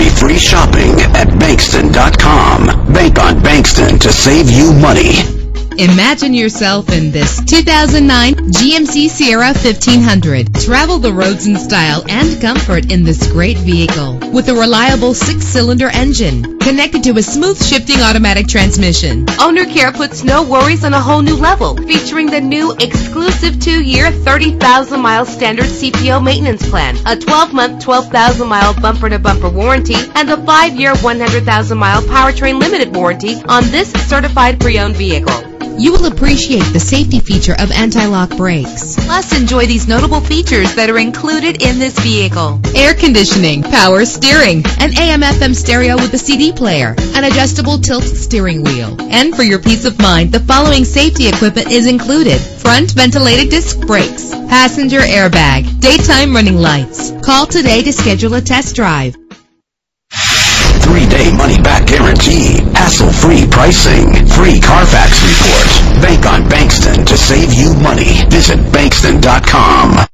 Hurry free shopping at Bankston.com. Bank on Bankston to save you money. Imagine yourself in this 2009 GMC Sierra 1500. Travel the roads in style and comfort in this great vehicle. With a reliable 6-cylinder engine connected to a smooth shifting automatic transmission. Owner care puts no worries on a whole new level, featuring the new exclusive 2-year, 30,000-mile standard CPO maintenance plan, a 12-month, 12,000-mile bumper-to-bumper warranty, and a 5-year, 100,000-mile powertrain limited warranty on this certified pre-owned vehicle. You will appreciate the safety feature of anti-lock brakes. Plus, enjoy these notable features that are included in this vehicle: air conditioning, power steering, an AM/FM stereo with a CD player, an adjustable tilt steering wheel. And for your peace of mind, the following safety equipment is included: front ventilated disc brakes, passenger airbag, daytime running lights. Call today to schedule a test drive. 3-day money-back guarantee. Hassle-free pricing. Free Carfax report. Bank on Bankston to save you money. Visit Bankston.com.